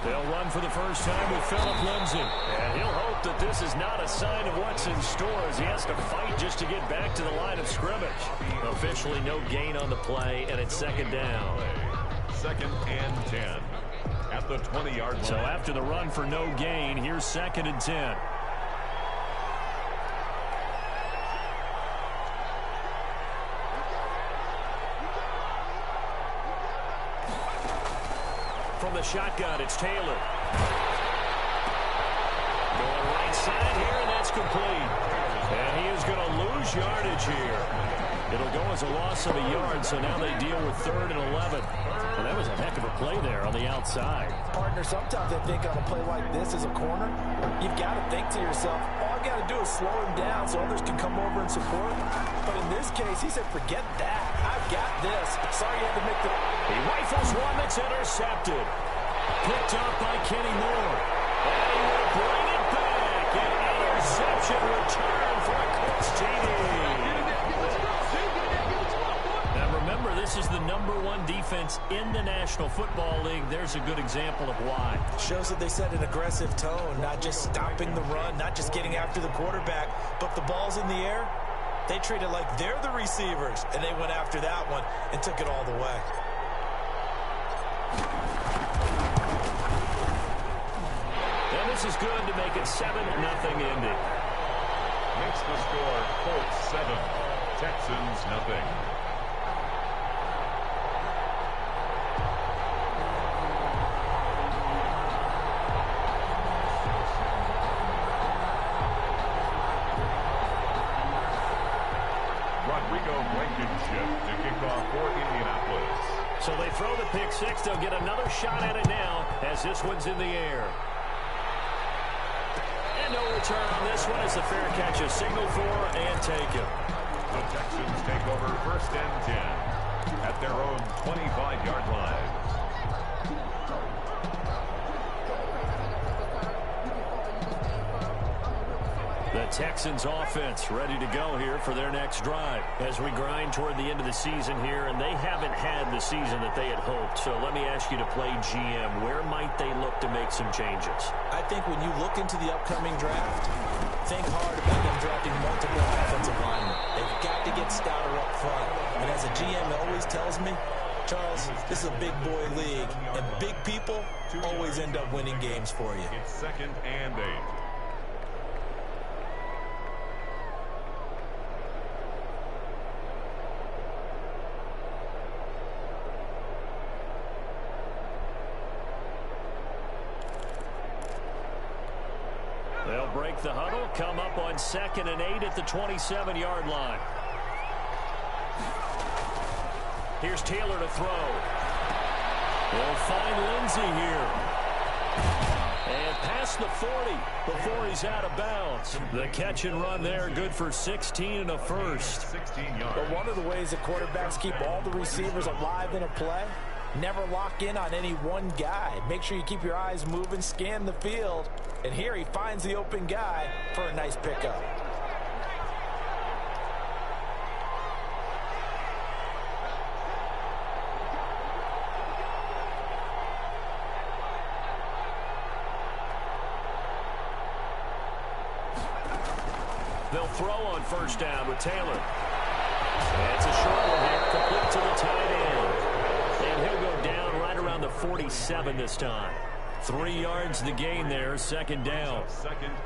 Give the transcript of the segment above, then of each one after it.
They'll run for the first time with Phillip Lindsay. And he'll hope that this is not a sign of what's in store as he has to fight just to get back to the line of scrimmage. Officially no gain on the play, and it's second down. Second and 10 at the 20-yard line. So after the run for no gain, here's second and 10. From the shotgun, it's Taylor. Going right side here, and that's complete. And he is going to lose yardage here. It'll go as a loss of a yard, so now they deal with 3rd and 11. Well, that was a heck of a play there on the outside. Partner, sometimes I think on a play like this as a corner, you've got to think to yourself, all I got to do is slow him down so others can come over and support. But in this case, he said, forget that. I've got this. Sorry you had to make the... He rifles one that's intercepted. Picked up by Kenny Moore. And he will bring it back. An interception return for a Colts TD. Now remember, this is the #1 defense in the National Football League. There's a good example of why. Shows that they set an aggressive tone, not just stopping the run, not just getting after the quarterback, but the ball's in the air. They treat it like they're the receivers, and they went after that one and took it all the way. And this is good to make it 7-0 Indy. Makes the score Colts 7, Texans nothing. To kick off for Indianapolis. So they throw the pick six. They'll get another shot at it now as this one's in the air. And no return on this one as the fair catch is signaled for and taken. The Texans take over 1st and 10 at their own 25-yard line. The Texans offense ready to go here for their next drive as we grind toward the end of the season here, and they haven't had the season that they had hoped. So let me ask you to play GM. Where might they look to make some changes? I think when you look into the upcoming draft, think hard about them drafting multiple offensive linemen. They've got to get stouter up front. And as a GM always tells me, Charles, this is a big boy league, and big people always end up winning games for you. It's 2nd and 8. They'll break the huddle, come up on 2nd and 8 at the 27-yard line. Here's Taylor to throw. They'll find Lindsay here. And past the 40 before he's out of bounds. The catch and run there, good for 16 and a first. 16 yards. But one of the ways that quarterbacks keep all the receivers alive in a play, never lock in on any one guy. Make sure you keep your eyes moving, scan the field. And here he finds the open guy for a nice pickup. They'll throw on 1st down with Taylor. And it's a short one here, complete to the tight end. And he'll go down right around the 47 this time. 3 yards the gain there, 2nd down.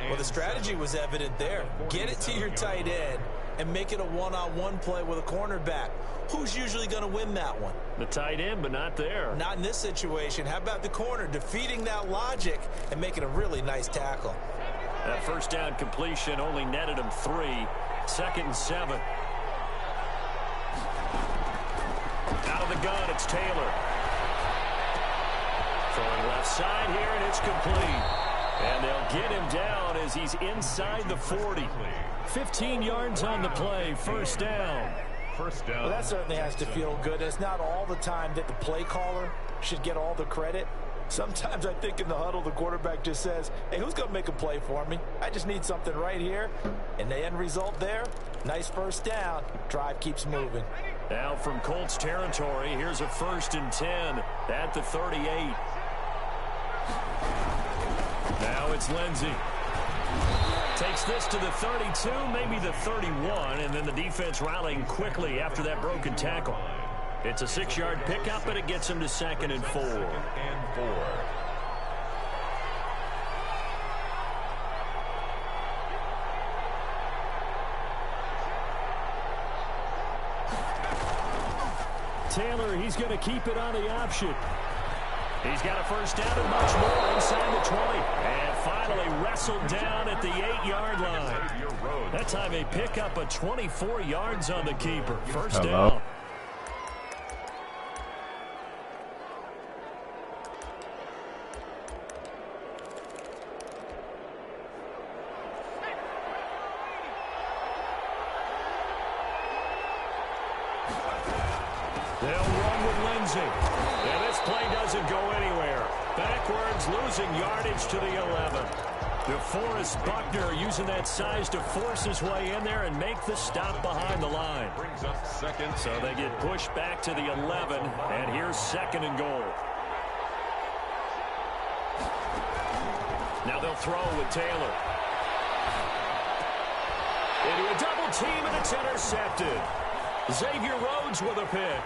Well, the strategy was evident there. Get it to your tight end and make it a one-on-one play with a cornerback. Who's usually going to win that one? The tight end, but not there. Not in this situation. How about the corner defeating that logic and making a really nice tackle? That 1st down completion only netted him 3. 2nd and 7. Out of the gun, it's Taylor. Throwing left side here, and it's complete. And they'll get him down as he's inside the 40. 15 yards on the play, 1st down. Well, that certainly has to feel good. It's not all the time that the play caller should get all the credit. Sometimes I think in the huddle, the quarterback just says, hey, who's going to make a play for me? I just need something right here. And the end result there, nice 1st down. Drive keeps moving. Now from Colts territory, here's a 1st and 10 at the 38. Now it's Lindsey. Takes this to the 32, maybe the 31, and then the defense rallying quickly after that broken tackle. It's a 6-yard pickup, but it gets him to 2nd and 4. Taylor, he's going to keep it on the option. He's got a first down and much more inside the 20. And finally wrestled down at the 8-yard line. That time they pick up a 24 yards on the keeper. First down. They'll run with Lindsey. And this play doesn't go anywhere. Backwards, losing yardage to the 11. DeForest Buckner using that size to force his way in there and make the stop behind the line. Brings up 2nd. So they get pushed back to the 11, and here's 2nd and goal. Now they'll throw with Taylor. Into a double team, and it's intercepted. Xavier Rhodes with a pick.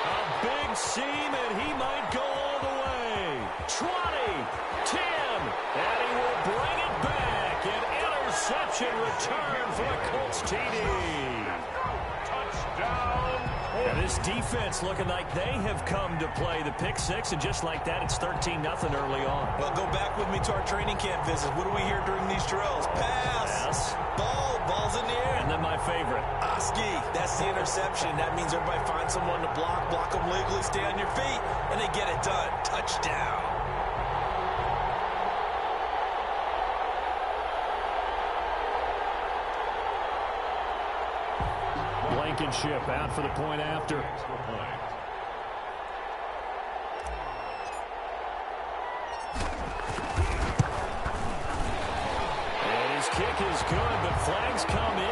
A big seam, and he might go all the way. 20, 10, and he will bring it back. An interception return for the Colts TD. Touchdown. And this defense looking like they have come to play the pick six, and just like that, it's 13-0 early on. Well, go back with me to our training camp visit. What do we hear during these drills? Pass. Ball's in the air. And then my favorite. Oski, that's the interception. That means everybody finds someone to block them legally, stay on your feet, and they get it done. Touchdown. Blankenship out for the point after. And his kick is good, but flags come in.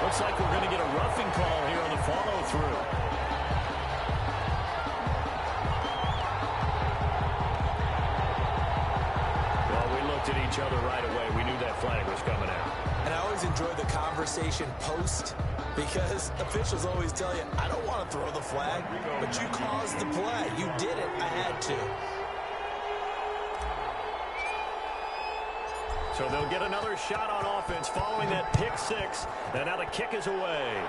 Looks like we're going to get a roughing call here on the follow-through. Well, we looked at each other right away. We knew that flag was coming out. And I always enjoy the conversation post, because officials always tell you, I don't want to throw the flag, but you caused the play. You did it. I had to. So they'll get another shot on offense following that pick six. And now the kick is away.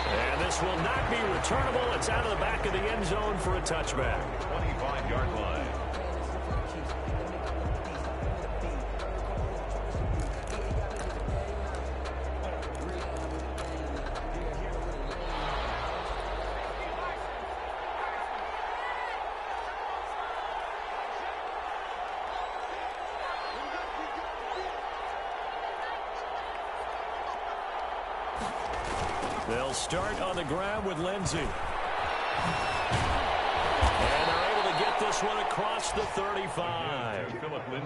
And this will not be returnable. It's out of the back of the end zone for a touchback. 25-yard line. They'll start on the ground with Lindsey. And they're able to get this one across the 35.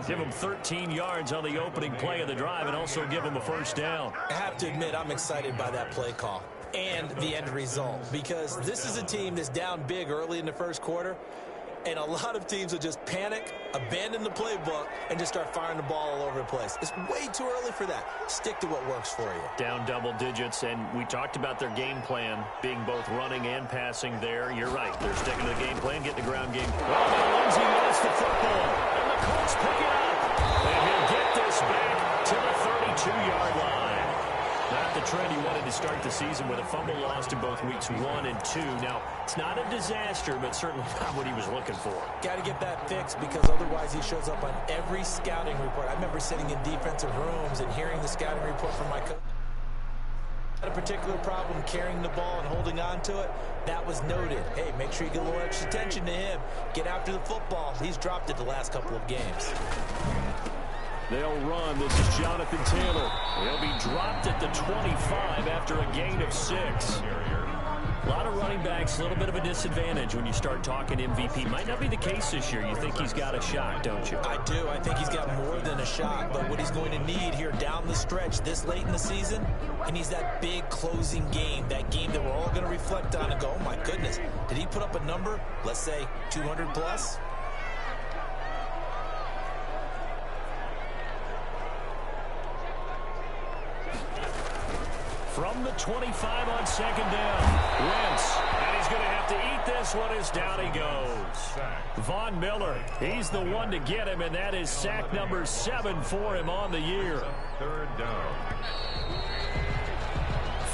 Give them 13 yards on the opening play of the drive and also give them a first down. I have to admit, I'm excited by that play call and the end result, because this is a team that's down big early in the first quarter, and a lot of teams will just panic, abandon the playbook, and just start firing the ball all over the place. It's way too early for that. Stick to what works for you. Down double digits, and we talked about their game plan being both running and passing there. You're right. They're sticking to the game plan, getting the ground game. Well, now Lindsey lost the football, and the Colts pick it up. And he'll get this back to the 32-yard line. Not the trend he wanted to start the season with a fumble lost in both weeks 1 and 2. Now, it's not a disaster, but certainly not what he was looking for. Got to get that fixed, because otherwise he shows up on every scouting report. I remember sitting in defensive rooms and hearing the scouting report from my coach. Had a particular problem carrying the ball and holding on to it. That was noted. Hey, make sure you get a little extra attention to him. Get after the football. He's dropped it the last couple of games. They'll run. This is Jonathan Taylor. He'll be dropped at the 25 after a gain of 6. A lot of running backs, a little bit of a disadvantage when you start talking MVP. Might not be the case this year. You think he's got a shot, don't you? I do. I think he's got more than a shot. But what he's going to need here down the stretch this late in the season, he needs that big closing game, that game that we're all going to reflect on and go, oh, my goodness, did he put up a number, let's say 200 plus? From the 25 on second down. Wentz. And he's going to have to eat this one as down he goes. Von Miller, he's the one to get him, and that is sack number 7 for him on the year. Third down.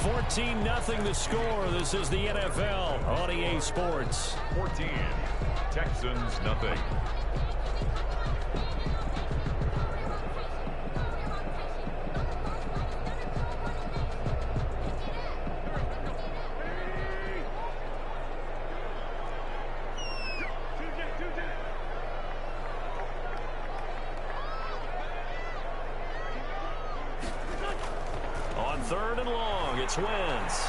14-0 the score. This is the NFL on EA Sports. 14. Texans, nothing. Third and long, it's Wentz.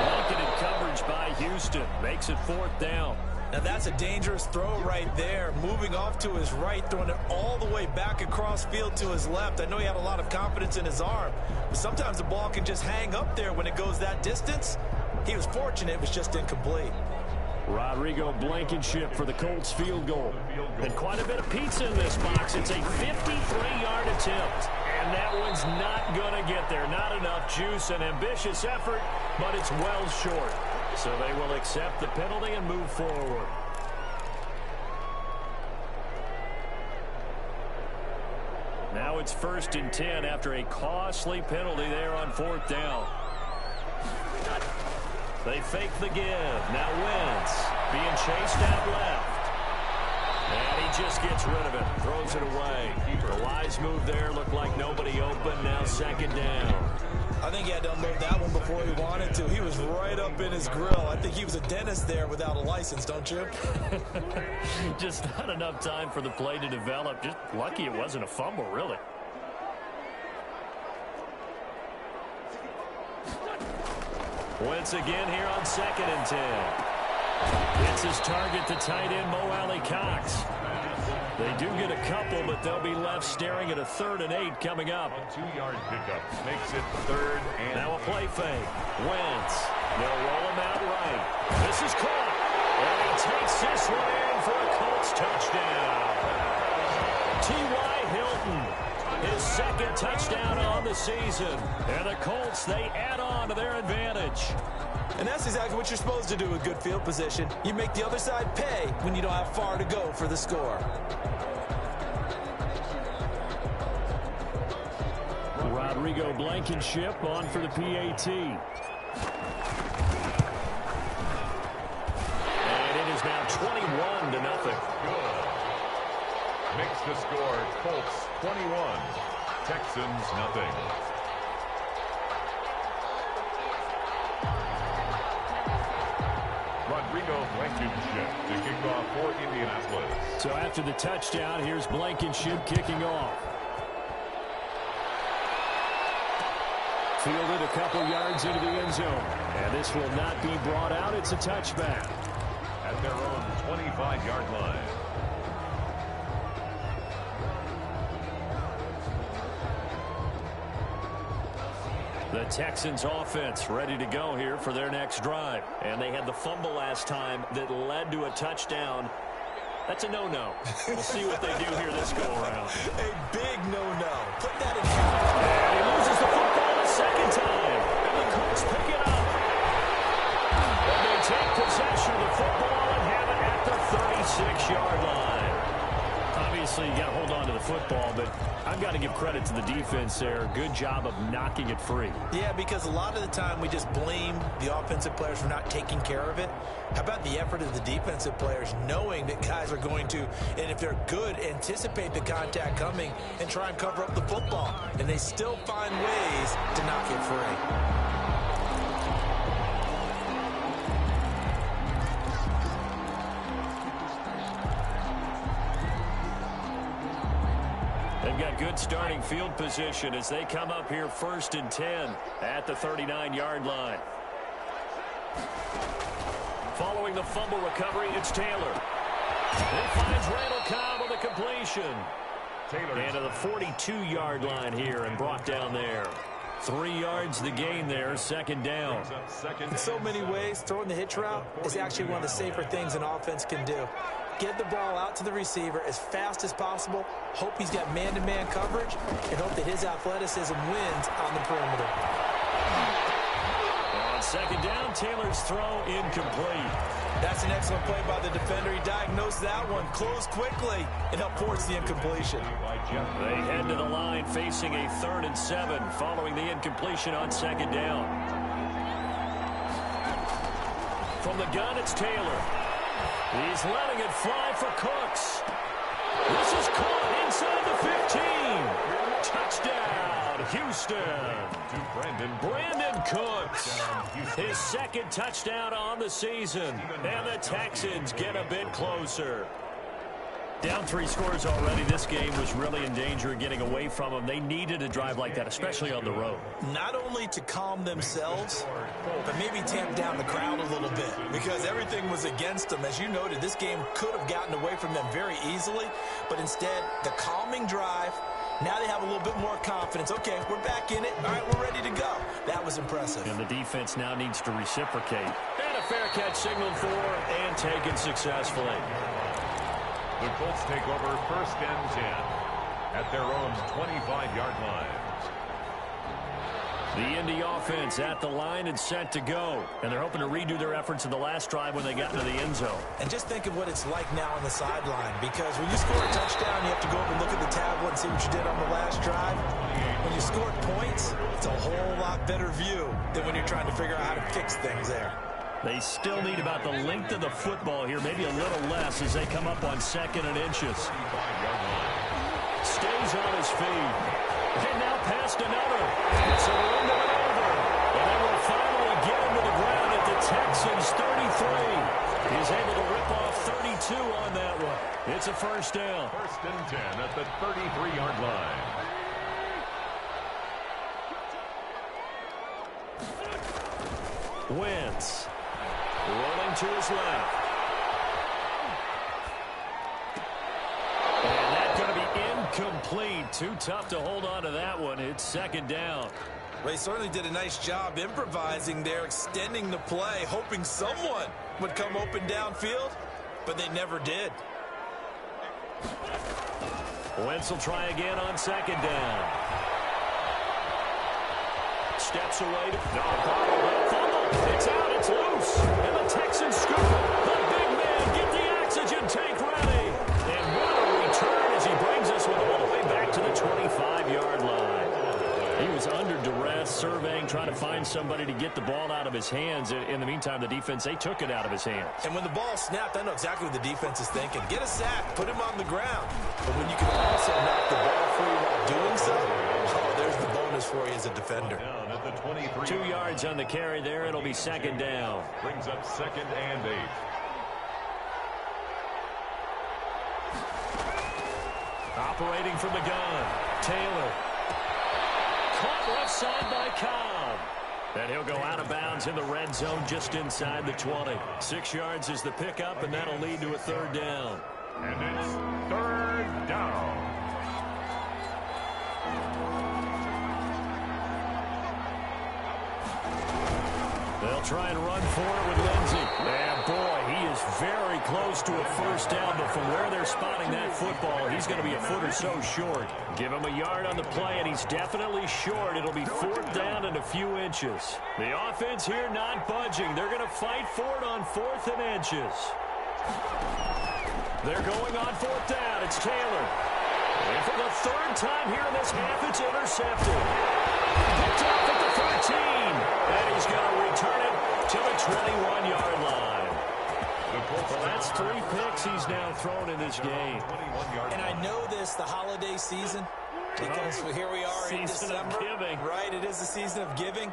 Blanketed coverage by Houston. Makes it fourth down. Now that's a dangerous throw right there. Moving off to his right, throwing it all the way back across field to his left. I know he had a lot of confidence in his arm, but sometimes the ball can just hang up there when it goes that distance. He was fortunate it was just incomplete. Rodrigo Blankenship for the Colts field goal. And quite a bit of pizza in this box. It's a 53-yard attempt. And that one's not going to get there. Not enough juice, an ambitious effort, but it's well short. So they will accept the penalty and move forward. Now it's 1st and 10 after a costly penalty there on 4th down. They fake the give. Now Wentz being chased out left. And he just gets rid of it. Throws it away. The wise move there. Looked like nobody open. Now 2nd down. I think he had to unload that one before he wanted to. He was right up in his grill. I think he was a dentist there without a license, don't you? Just not enough time for the play to develop. Just lucky it wasn't a fumble, really. Wentz again here on 2nd and 10. It's his target, the tight end, Mo Alley Cox. They do get a couple, but they'll be left staring at a 3rd and 8 coming up. A 2-yard pickup makes it 3rd and now a play fake. Wentz. They'll roll him out right. This is caught. And he takes this one in for a Colts touchdown. T.Y. Hilton. His 2nd touchdown on the season. And the Colts, they add on to their advantage. And that's exactly what you're supposed to do with good field position. You make the other side pay when you don't have far to go for the score. Rodrigo Blankenship on for the PAT. And it is now 21-0. good. Makes the score Colts 21, Texans nothing. Rodrigo Blankenship to kick off for Indianapolis. So after the touchdown, here's Blankenship kicking off. Fielded a couple yards into the end zone. And this will not be brought out. It's a touchback. At their own 25-yard line. The Texans offense ready to go here for their next drive. And they had the fumble last time that led to a touchdown. That's a no-no. We'll see what they do here this go-around. A big no-no. Put that in. And he loses the football a second time. And the Colts pick it up. And they take possession of the football and have it at the 36-yard line. Obviously, you got to hold on to the football, but I've got to give credit to the defense there. Good job of knocking it free. Yeah, because a lot of the time we just blame the offensive players for not taking care of it. How about the effort of the defensive players knowing that guys are going to, and if they're good, anticipate the contact coming and try and cover up the football. And they still find ways to knock it free. They've got good starting field position as they come up here 1st and 10 at the 39-yard line. Following the fumble recovery, it's Taylor. He finds Randall Cobb on the completion. And to the 42-yard line here and brought down there. 3 yards the gain there, 2nd down. In so many ways, throwing the hitch route is actually one of the safer things an offense can do. Get the ball out to the receiver as fast as possible, hope he's got man-to-man coverage, and hope that his athleticism wins on the perimeter. On 2nd down, Taylor's throw incomplete. That's an excellent play by the defender. He diagnosed that one, closed quickly, and helped force the incompletion. They head to the line facing a 3rd and 7 following the incompletion on 2nd down. From the gun, it's Taylor. He's letting it fly for Cooks. This is caught inside the 15. Touchdown, Houston. Brandon Cooks. His 2nd touchdown on the season. And the Texans get a bit closer. Down 3 scores already. This game was really in danger of getting away from them. They needed a drive like that, especially on the road. Not only to calm themselves, but maybe tamp down the crowd a little bit because everything was against them. As you noted, this game could have gotten away from them very easily, but instead, the calming drive, now they have a little bit more confidence. Okay, we're back in it. All right, we're ready to go. That was impressive. And the defense now needs to reciprocate. And a fair catch signaled for and taken successfully. The Colts take over 1st and 10 at their own 25-yard line. The Indy offense at the line and set to go. And they're hoping to redo their efforts in the last drive when they got into the end zone. And just think of what it's like now on the sideline, because when you score a touchdown, you have to go up and look at the tablet and see what you did on the last drive. When you scored points, it's a whole lot better view than when you're trying to figure out how to fix things there. They still need about the length of the football here, maybe a little less as they come up on 2nd and inches. Stays on his feet. And now past another. It's a run to over. And they will finally get him to the ground at the Texans' 33. He's able to rip off 32 on that one. It's a 1st down. 1st and 10 at the 33-yard line. Wentz. Rolling to his left. And that's going to be incomplete. Too tough to hold on to that one. It's 2nd down. Well, he certainly did a nice job improvising there, extending the play, hoping someone would come open downfield, but they never did. Wentz will try again on 2nd down. Steps away to fumble. It's out, it's loose. And the Texans scoop it. The big man, get the oxygen tank ready. And what a return as he brings us all the way back to the 25-yard line. He was under duress, surveying, trying to find somebody to get the ball out of his hands. In the meantime, the defense, they took it out of his hands. And when the ball snapped, I know exactly what the defense is thinking. Get a sack, put him on the ground. But when you can also knock the ball free while doing so, oh, there's the bonus for you as a defender. 2 yards on the carry there. It'll be 2nd down. Brings up 2nd and 8. Operating from the gun, Taylor. Caught left side by Cobb. And he'll go out of bounds in the red zone just inside the 20. 6 yards is the pickup, and that'll lead to a 3rd down. And it's 3rd down. They'll try and run for it with Lindsey. And boy, he is very close to a 1st down, but from where they're spotting that football, he's going to be a foot or so short. Give him a yard on the play, and he's definitely short. It'll be 4th down and a few inches. The offense here not budging. They're going to fight for it on 4th and inches. They're going on 4th down. It's Taylor. And for the 3rd time here in this half, it's intercepted. Picked off at the 13. And he's going to return it to the 21-yard line. Well, that's 3 picks he's now thrown in this game. And I know this, the holiday season, Because here we are in December, right? It is the season of giving.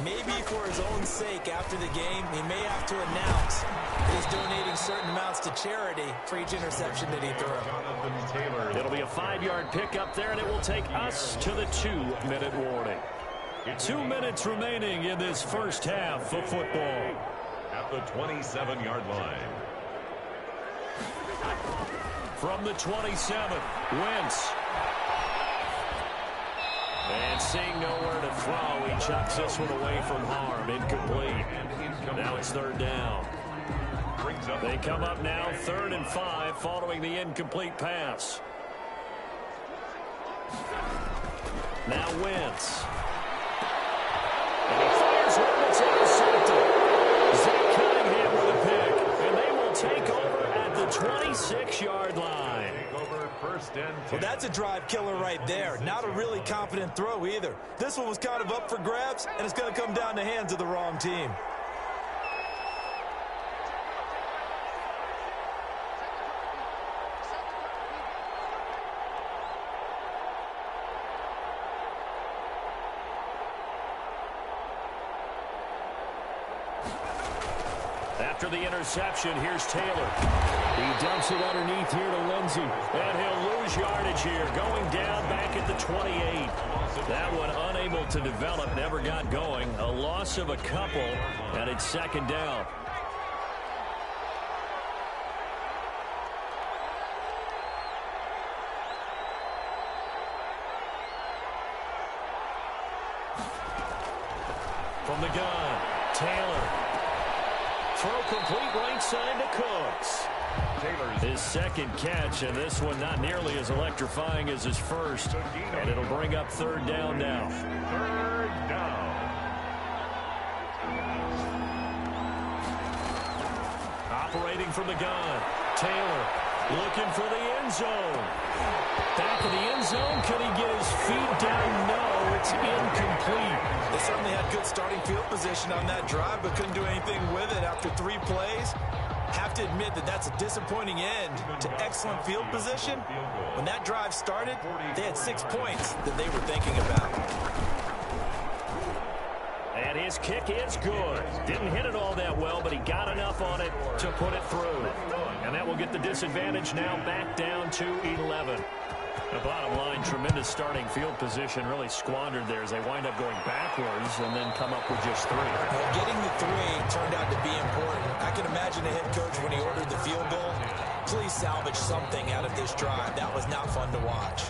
Maybe for his own sake, after the game, he may have to announce that he's donating certain amounts to charity for each interception that he threw. It'll be a 5-yard pickup there, and it will take us to the 2-minute warning. 2 minutes remaining in this first half of football. At the 27-yard line. From the 27, Wentz. And seeing nowhere to throw, he chucks this one away from harm. Incomplete. Now it's 3rd down. They come up now 3rd and 5 following the incomplete pass. Now Wentz. And he fires one that's intercepted. Zach Cunningham with a pick. And they will take over at the 26-yard line. Well, that's a drive killer right there. Not a really confident throw either. This one was kind of up for grabs, and it's going to come down the hands of the wrong team. After the interception, here's Taylor. He dumps it underneath here to Lindsey. And he'll lose yardage here, going down back at the 28. That one unable to develop, never got going. A loss of a couple, and it's 2nd down. From the gun, Taylor. Throw complete right side to Cooks. His 2nd catch, and this one not nearly as electrifying as his first. And it'll bring up 3rd down now. 3rd down. Operating from the gun, Taylor looking for the end zone. Back of the end zone, can he get his feet down? No, it's incomplete. They certainly had good starting field position on that drive, but couldn't do anything with it after 3 plays. Have to admit that that's a disappointing end to excellent field position. When that drive started, they had 6 points that they were thinking about. And his kick is good. Didn't hit it all that well, but he got enough on it to put it through. And that will get the disadvantage now back down to 11. The bottom line, tremendous starting field position, really squandered there as they wind up going backwards and then come up with just 3. Well, getting the 3 turned out to be important. I can imagine the head coach when he ordered the field goal. Please salvage something out of this drive. That was not fun to watch.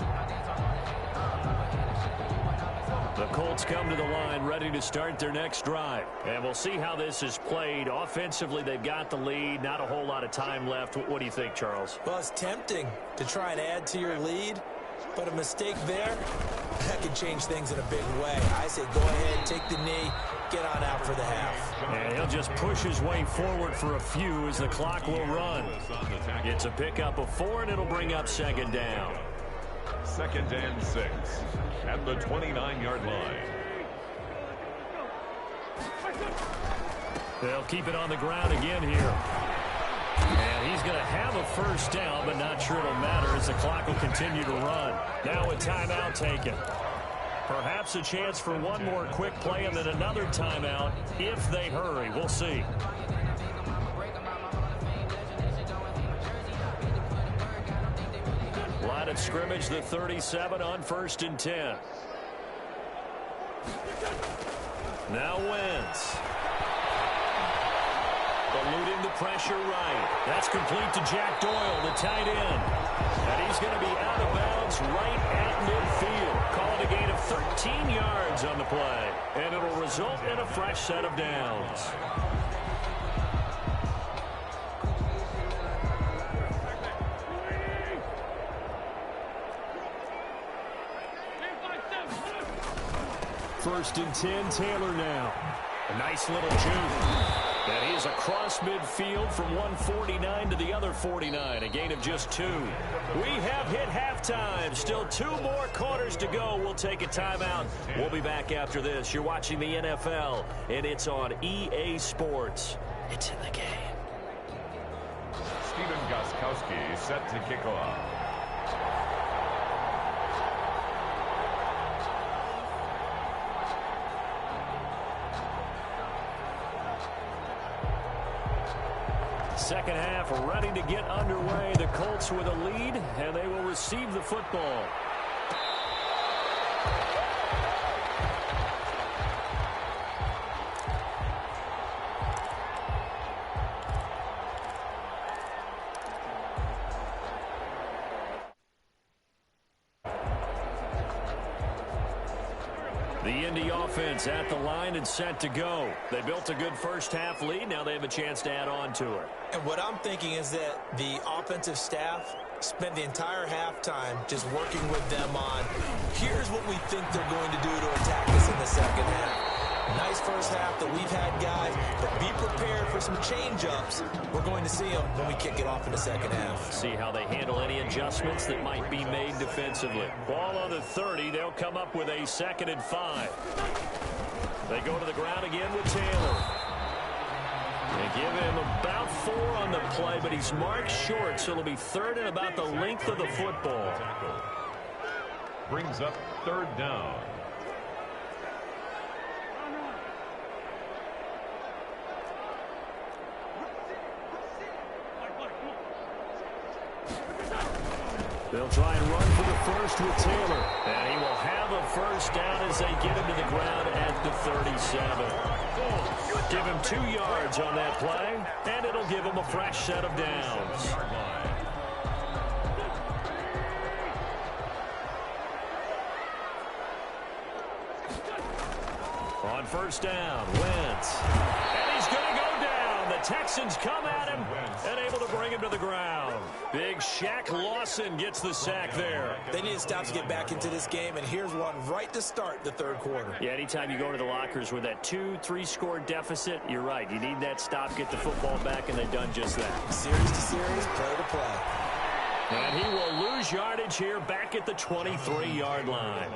The Colts come to the line ready to start their next drive. And we'll see how this is played. Offensively, they've got the lead. Not a whole lot of time left. What do you think, Charles? Well, it's tempting to try and add to your lead. But a mistake there, that could change things in a big way. I say go ahead, take the knee, get on out for the half. And he'll just push his way forward for a few as the clock will run. It's a pickup of 4, and it'll bring up 2nd down. 2nd and 6 at the 29-yard line. They'll keep it on the ground again here. And he's going to have a 1st down, but not sure it'll matter as the clock will continue to run. Now a timeout taken. Perhaps a chance for one more quick play and then another timeout if they hurry. We'll see. Line of scrimmage, the 37 on 1st and 10. Now Wentz. Eluding the pressure right. That's complete to Jack Doyle, the tight end. And he's going to be out of bounds right at midfield. Calling a gain of 13 yards on the play. And it'll result in a fresh set of downs. First and 10, Taylor now. A nice little juke. And he's across midfield from 149 to the other 49. A gain of just 2. We have hit halftime. Still 2 more quarters to go. We'll take a timeout. We'll be back after this. You're watching the NFL, and it's on EA Sports. It's in the game. Steven Gostkowski set to kick off. second half ready to get underway. The Colts with a lead, and they will receive the football. The Indy offense at the line and set to go. They built a good first half lead. Now they have a chance to add on to it. And what I'm thinking is that the offensive staff spent the entire halftime just working with them on, here's what we think they're going to do to attack us in the second half. Nice first half that we've had, guys, but be prepared for some change-ups. We're going to see them when we kick it off in the second half. See how they handle any adjustments that might be made defensively. Ball on the 30. They'll come up with a 2nd and 5. They go to the ground again with Taylor. They give him about 4 on the play, but he's marked short, so it'll be 3rd and about the length of the football. Brings up 3rd down. They'll try and run for the first with Taylor. And he will have a first down as they get him to the ground at the 37. Give him 2 yards on that play, and it'll give him a fresh set of downs. On first down, Wentz. And he's going to go down. The Texans come at him and able to bring him to the ground. Big Shaq Lawson gets the sack there. They need to stop to get back into this game, and here's one right to start the 3rd quarter. Yeah, anytime you go to the lockers with that 2-3 score deficit, you're right. You need that stop, get the football back, and they've done just that. Series to series, play to play. And he will lose yardage here back at the 23-yard line.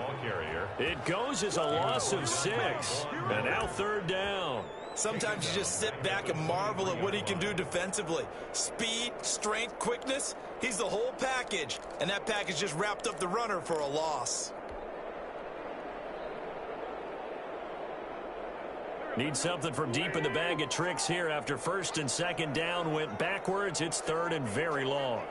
It goes as a loss of 6. And now 3rd down. Sometimes you just sit back and marvel at what he can do defensively. Speed, strength, quickness, he's the whole package. And that package just wrapped up the runner for a loss. Need something from deep in the bag of tricks here after 1st and 2nd down went backwards. It's 3rd and very long.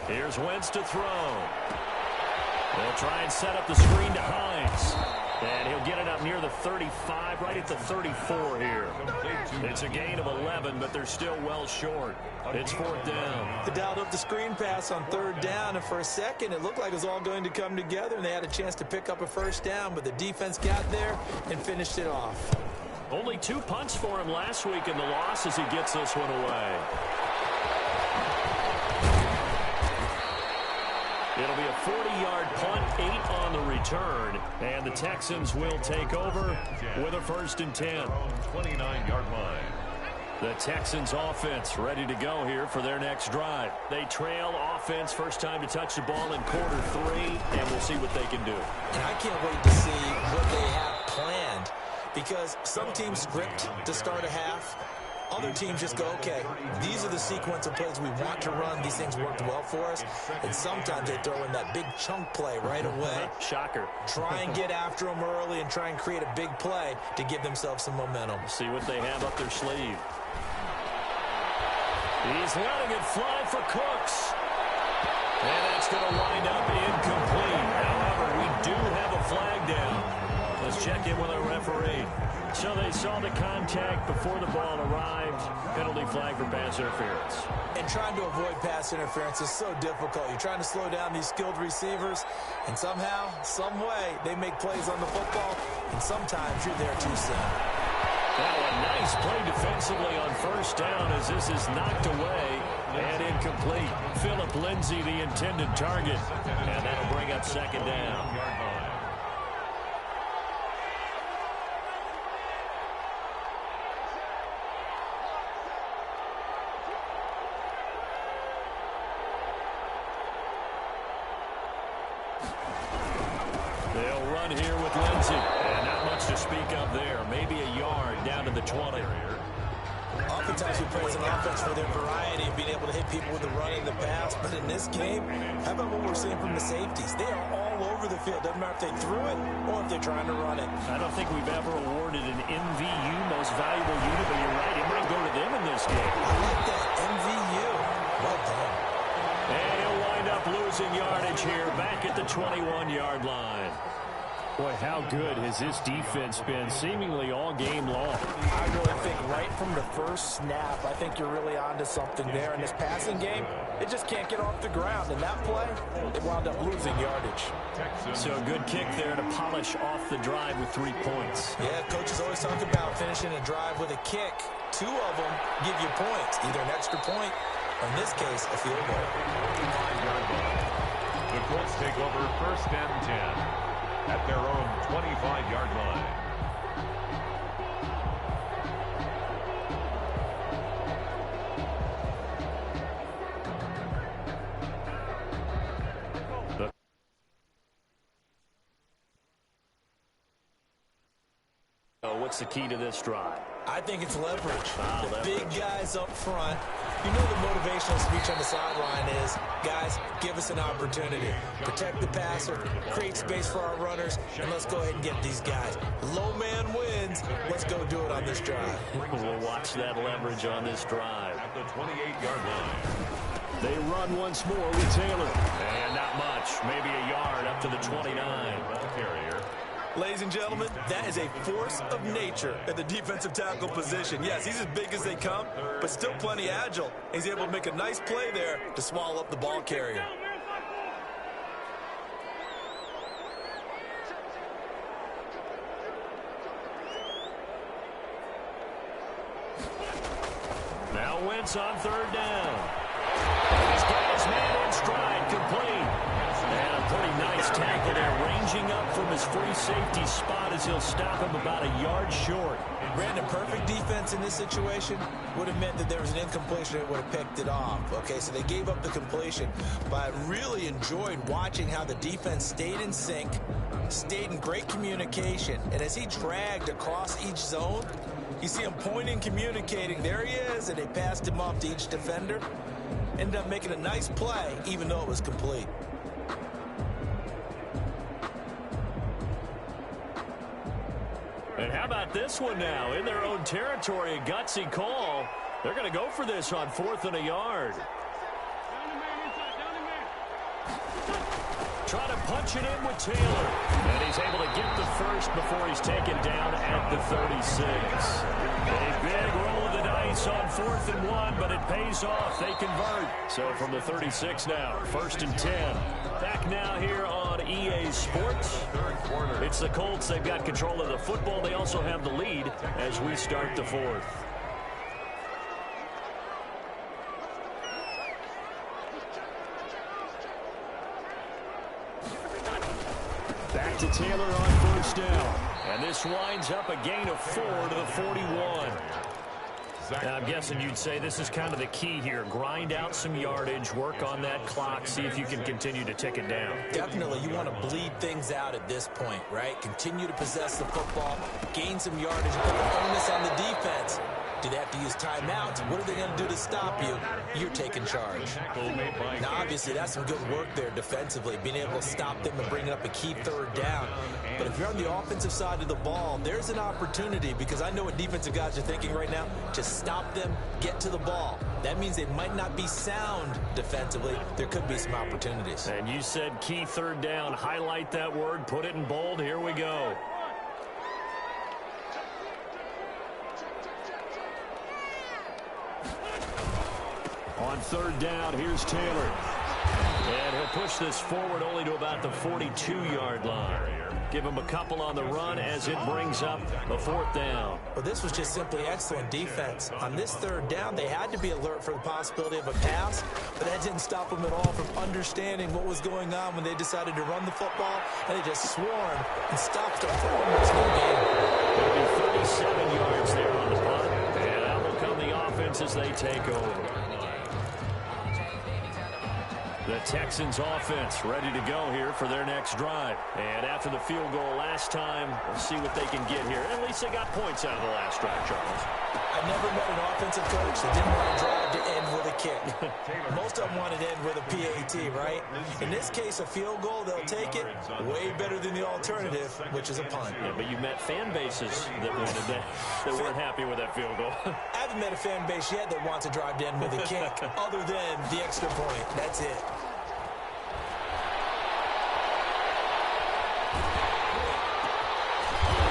Here's Wentz to throw. They'll try and set up the screen to Hines. And he'll get it up near the 35, right at the 34 here. It's a gain of 11, but they're still well short. It's 4th down. They dialed up the screen pass on 3rd down, and for a second it looked like it was all going to come together, and they had a chance to pick up a first down, but the defense got there and finished it off. Only 2 punts for him last week in the loss as he gets this one away. It'll be a 40-yard punt, 8 on the return, and the Texans will take over with a 1st and 10. 29-yard line. The Texans offense ready to go here for their next drive. They trail offense, first time to touch the ball in quarter 3, and we'll see what they can do. And I can't wait to see what they have planned, because some teams script to start a half. Other teams just go, okay, these are the sequence of plays we want to run. These things worked well for us. And sometimes they throw in that big chunk play right away. Shocker. Try and get after them early and try and create a big play to give themselves some momentum. See what they have up their sleeve. He's letting it fly for Cooks. And that's going to wind up incomplete. However, we do have a flag down. Let's check in with our referee. So they saw the contact before the ball arrived. Penalty flag for pass interference. And trying to avoid pass interference is so difficult. You're trying to slow down these skilled receivers, and somehow, some way, they make plays on the football, and sometimes you're there too soon. Now a nice play defensively on first down as this is knocked away and incomplete. Phillip Lindsay, the intended target, and that'll bring up 2nd down. They'll run here with Lindsay. And not much to speak of there. Maybe a yard down to the 20. oftentimes we praise an offense for their variety of being able to hit people with the run and the pass. But in this game, how about what we're seeing from the safeties? They are all over the field. Doesn't matter if they threw it or if they're trying to run it. I don't think we've ever awarded an MVU, most valuable unit, but you're right. It might go to them in this game. I like that. MVU. Well done. And he'll wind up losing yardage here back at the 21-yard line. Boy, how good has this defense been seemingly all game long? I really think right from the first snap, I think you're really onto something there. In this passing game, it just can't get off the ground. In that play, they wound up losing yardage. So a good kick there to polish off the drive with 3 points. Yeah, coaches always talk about finishing a drive with a kick. 2 of them give you points, either an extra point, or in this case, a field goal. The Colts take over 1st and 10. At their own 25-yard line. What's the key to this drive? I think it's leverage. The big guys up front. You know the motivational speech on the sideline is, guys, give us an opportunity. Protect the passer, create space for our runners, and let's go ahead and get these guys. Low man wins. Let's go do it on this drive. We'll watch that leverage on this drive. At the 28-yard line. They run once more with Taylor. And not much. Maybe a yard up to the 29. Ball carrier. Ladies and gentlemen, that is a force of nature at the defensive tackle position. Yes, he's as big as they come, but still plenty agile. He's able to make a nice play there to swallow up the ball carrier. Now Wentz on 3rd down. He's got his man in stride, complete. And a pretty nice tackle there, ranging up from his free safety spot as he'll stop him about a yard short. Brandon, perfect defense in this situation would have meant that there was an incompletion that would have picked it off. Okay, so they gave up the completion, but I really enjoyed watching how the defense stayed in sync, stayed in great communication, and as he dragged across each zone, you see him pointing, communicating. There he is, and they passed him off to each defender. Ended up making a nice play, even though it was complete. And how about this one now? In their own territory, a gutsy call. They're going to go for this on 4th and a yard. Try to punch it in with Taylor. And he's able to get the first before he's taken down at the 36. A big roll of the dice on 4th and 1, but it pays off. They convert. So from the 36 now, 1st and 10. Back now here on EA Sports. It's the Colts. They've got control of the football. They also have the lead as we start the 4th. Back to Taylor on 1st down. And this winds up a gain of 4 to the 41. And I'm guessing you'd say this is kind of the key here. Grind out some yardage, work on that clock, see if you can continue to tick it down. Definitely, you want to bleed things out at this point, right? Continue to possess the football, gain some yardage, and put the onus on the defense. Do they have to use timeouts? What are they going to do to stop you? You're taking charge. Now, obviously, that's some good work there defensively, being able to stop them and bring up a key 3rd down. But if you're on the offensive side of the ball, there's an opportunity, because I know what defensive guys are thinking right now. Just stop them, get to the ball. That means they might not be sound defensively. There could be some opportunities. And you said key 3rd down. Highlight that word, put it in bold. Here we go. On 3rd down, here's Taylor. And he'll push this forward only to about the 42-yard line. Give him a couple on the run as it brings up a 4th down. Well, this was just simply excellent defense. On this 3rd down, they had to be alert for the possibility of a pass, but that didn't stop them at all from understanding what was going on when they decided to run the football, and they just swarmed and stopped them for almost no gain. There'll be 37 yards there on the punt, and out will come the offense as they take over. The Texans offense ready to go here for their next drive. And after the field goal last time, we'll see what they can get here. At least they got points out of the last drive, Charles. I never met an offensive coach that didn't want to drive to end with a kick. Most of them wanted to end with a PAT, right? In this case, a field goal, they'll take it. Way better than the alternative, which is a punt. Yeah, but you met fan bases that wanted that weren't happy with that field goal. I haven't met a fan base yet that wants to drive to end with a kick, other than the extra point. That's it.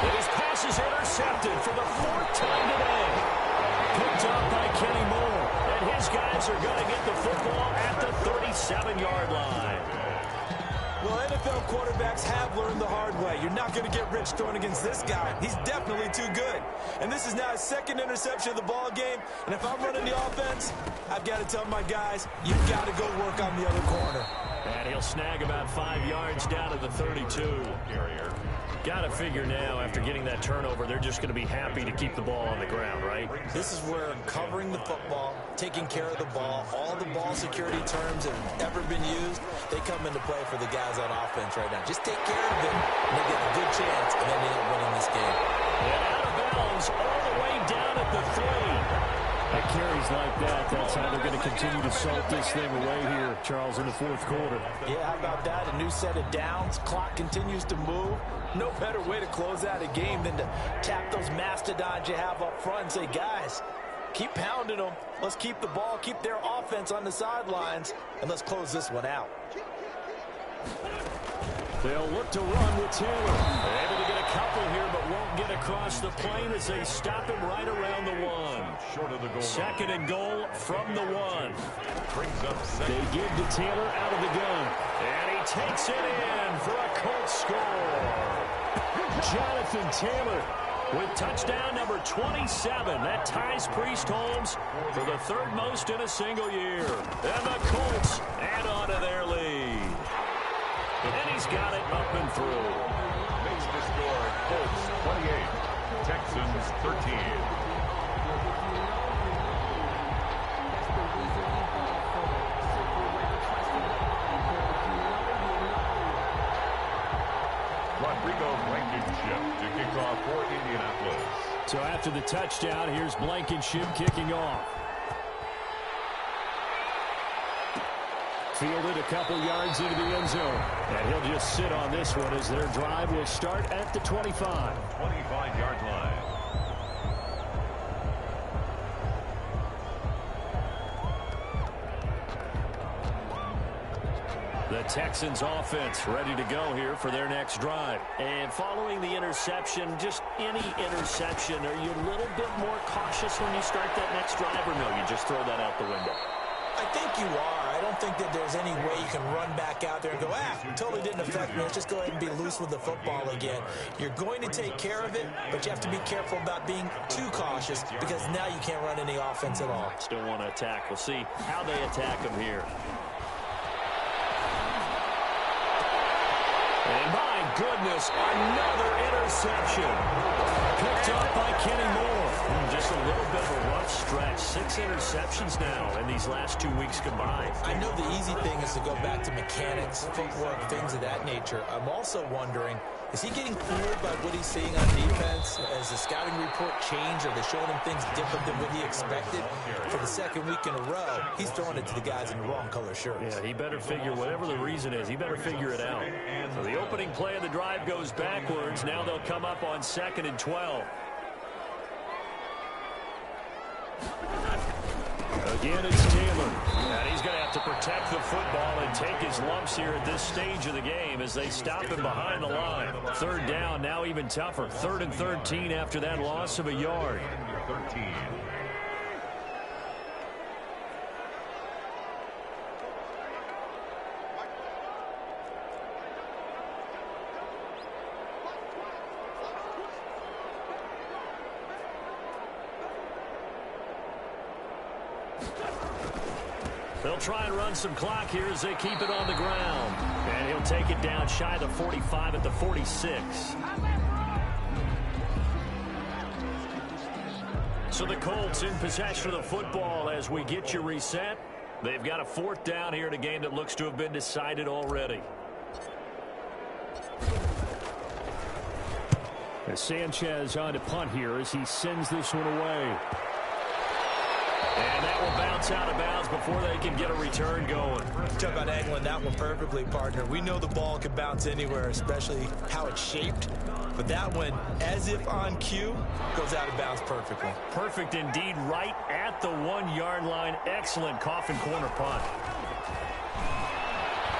And his pass is intercepted for the 4th time today. Picked up by Kenny Moore. And his guys are going to get the football at the 37-yard line. Well, NFL quarterbacks have learned the hard way. You're not going to get rich throwing against this guy. He's definitely too good. And this is now his 2nd interception of the ball game. And if I'm running the offense, I've got to tell my guys, you've got to go work on the other corner. And he'll snag about 5 yards down to the 32. Got to figure now, after getting that turnover, they're just going to be happy to keep the ball on the ground, right? This is where covering the football, taking care of the ball, all the ball security terms that have ever been used, they come into play for the guys on offense right now. Just take care of them, and they get a good chance, and then they end up winning this game. And out of bounds all the way down at the 3. That carries like that. That's how they're going to continue to salt this thing away here, Charles, in the 4th quarter. Yeah, how about that? A new set of downs. Clock continues to move. No better way to close out a game than to tap those mastodons you have up front and say, guys, keep pounding them. Let's keep the ball, keep their offense on the sidelines, and let's close this one out. They'll look to run with Taylor. They're able to get a couple here, but won't get across the plane as they stop him right around the 1. Short of the goal. 2nd and goal from the 1. Brings up second. They give to Taylor out of the gun. And he takes it in for a Colts score. Jonathan Taylor with touchdown number 27. That ties Priest Holmes for the 3rd most in a single year. And the Colts add on to their lead. And he's got it up and through. Makes the score Colts 28, Texans 13. Rodrigo Blankenship to kick off for Indianapolis. So after the touchdown, here's Blankenship kicking off. Fielded a couple yards into the end zone. And he'll just sit on this one as their drive will start at the 25. 25-yard line. The Texans offense ready to go here for their next drive. And following the interception, just any interception, are you a little bit more cautious when you start that next drive, or no, you just throw that out the window? I think you are. I don't think that there's any way you can run back out there and go, totally didn't affect me. Let's just go ahead and be loose with the football again. You're going to take care of it, but you have to be careful about being too cautious because now you can't run any offense at all. Still want to attack. We'll see how they attack him here. And my goodness, another interception. Picked up by Kenny Moore. Just a little bit of a rough stretch. 6 interceptions now in these last 2 weeks combined. I know the easy thing is to go back to mechanics, footwork, things of that nature. I'm also wondering, is he getting fooled by what he's seeing on defense? Has the scouting report changed? Are they showing him things different than what he expected? For the 2nd week in a row, he's throwing it to the guys in the wrong color shirts. Yeah, he better figure, whatever the reason is, he better figure it out. So the opening play of the drive goes backwards. Now they'll come up on 2nd and 12. Again, it's Taylor. And he's going to have to protect the football and take his lumps here at this stage of the game as they stop him behind the line. 3rd down, now even tougher. 3rd and 13 after that loss of a yard. 13. They'll try and run some clock here as they keep it on the ground. And he'll take it down shy of the 45 at the 46. So the Colts in possession of the football as we get you reset. They've got a 4th down here in a game that looks to have been decided already. As Sanchez on to punt here as he sends this one away. And that will bounce out of bounds before they can get a return going. Talk about angling that one perfectly, partner. We know the ball can bounce anywhere, especially how it's shaped. But that one, as if on cue, goes out of bounds perfectly. Perfect indeed, right at the 1-yard line. Excellent coffin corner punt.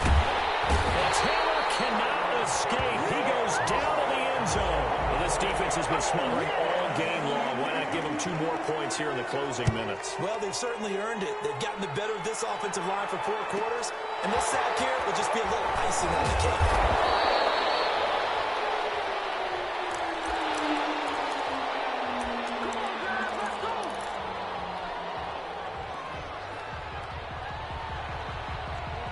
And Taylor cannot escape. He goes down to the end zone. Well, this defense has been smothering all game long. Why not give them 2 more points here in the closing minutes? Well, they've certainly earned it. They've gotten the better of this offensive line for 4 quarters. And this sack here will just be a little icing on the cake.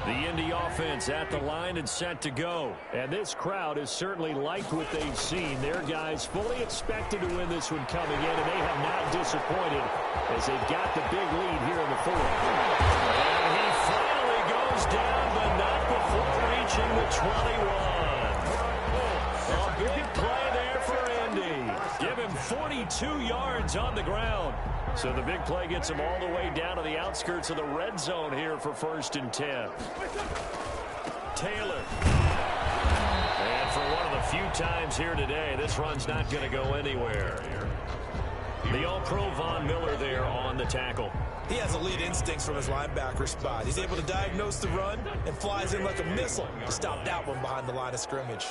The Indy offense at the line and set to go. And this crowd has certainly liked what they've seen. Their guys fully expected to win this one coming in, and they have not disappointed as they've got the big lead here in the 4th. And he finally goes down, but not before reaching the 21. A big play there for Indy. Give him 42 yards on the ground. So the big play gets him all the way down to the outskirts of the red zone here for 1st and 10. Taylor. And for one of the few times here today, this run's not going to go anywhere. The All-Pro Von Miller there on the tackle. He has elite instincts from his linebacker spot. He's able to diagnose the run and flies in like a missile to stop that one behind the line of scrimmage.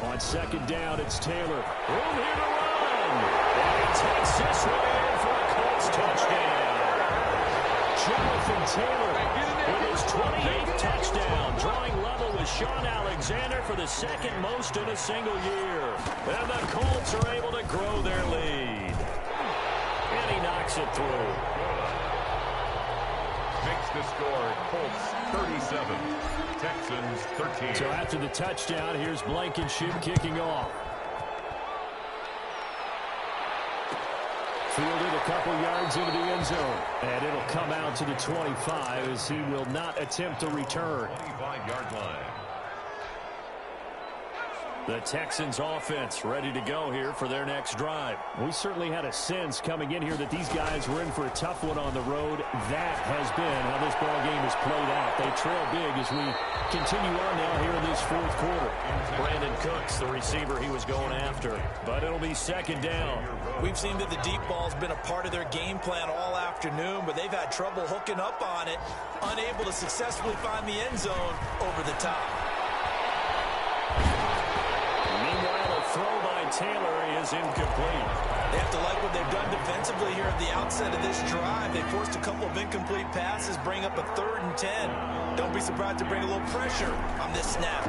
On 2nd down, it's Taylor. Room here to run. And he takes this one in for a Colts touchdown. Jonathan Taylor with his 28th touchdown, drawing level with Sean Alexander for the 2nd most in a single year. And the Colts are able to grow their lead. And he knocks it through. Makes the score Colts 37, Texans 13. So after the touchdown, here's Blankenship kicking off. Fielded a couple yards into the end zone. And it'll come out to the 25 as he will not attempt to return. 25-yard line. The Texans offense ready to go here for their next drive. We certainly had a sense coming in here that these guys were in for a tough one on the road. That has been how this ball game has played out. They trail big as we continue on now here in this 4th quarter. Brandon Cooks, the receiver he was going after. But it'll be 2nd down. We've seen that the deep ball's been a part of their game plan all afternoon, but they've had trouble hooking up on it, unable to successfully find the end zone over the top. Meanwhile, a throw by Taylor is incomplete. They have to like what they've done defensively here at the outset of this drive. They forced a couple of incomplete passes, bring up a 3rd and 10. Don't be surprised to bring a little pressure on this snap.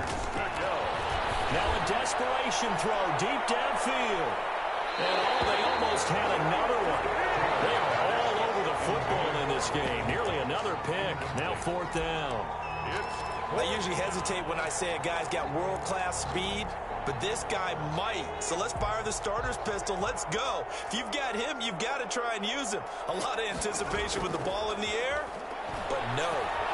Now a desperation throw deep downfield. And they almost had another one. They are all over the football in this game. Nearly another pick. Now 4th down. I usually hesitate when I say a guy's got world-class speed, but this guy might. So let's fire the starter's pistol. Let's go. If you've got him, you've got to try and use him. A lot of anticipation with the ball in the air, but no,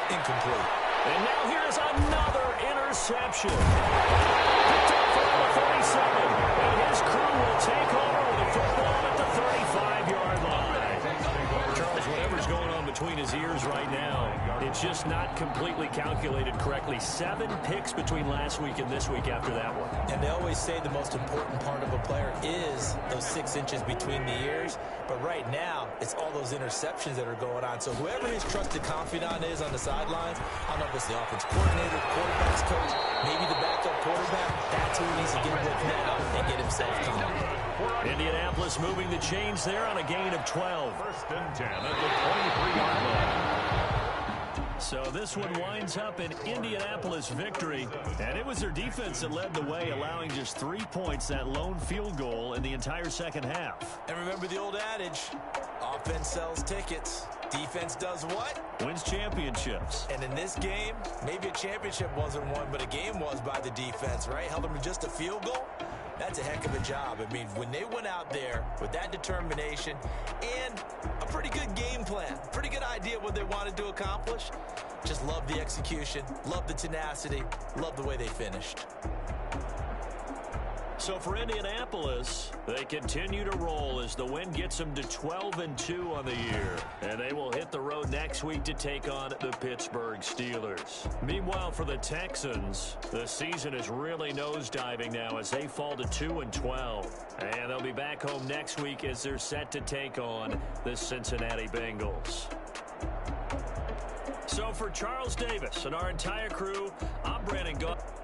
incomplete. And now here's another interception. Picked up from the 47. And his crew will take over with the football at the 35-yard line. Charles, whatever's going on between his ears right now, it's just not completely calculated correctly. 7 picks between last week and this week after that one. And they always say the most important part of a player is those 6 inches between the ears. But right now, it's all those interceptions that are going on. So whoever his trusted confidant is on the sidelines, I don't know if it's the offense coordinator, the quarterback's coach, maybe the backup quarterback, that's who he needs to get with now and get himself calm. Indianapolis moving the chains there on a gain of 12. 1st and 10 at the 23-yard line. So this one winds up an Indianapolis victory, and it was their defense that led the way, allowing just 3 points, that lone field goal in the entire 2nd half. And remember the old adage, offense sells tickets, defense does what? Wins championships. And in this game, maybe a championship wasn't won, but a game was by the defense, right? Held them to just a field goal. That's a heck of a job. I mean, when they went out there with that determination and a pretty good game plan, pretty good idea what they wanted to accomplish, just love the execution, love the tenacity, love the way they finished. So for Indianapolis, they continue to roll as the win gets them to 12-2 on the year. And they will hit the road next week to take on the Pittsburgh Steelers. Meanwhile, for the Texans, the season is really nosediving now as they fall to 2-12. And they'll be back home next week as they're set to take on the Cincinnati Bengals. So for Charles Davis and our entire crew, I'm Brandon Gaudin.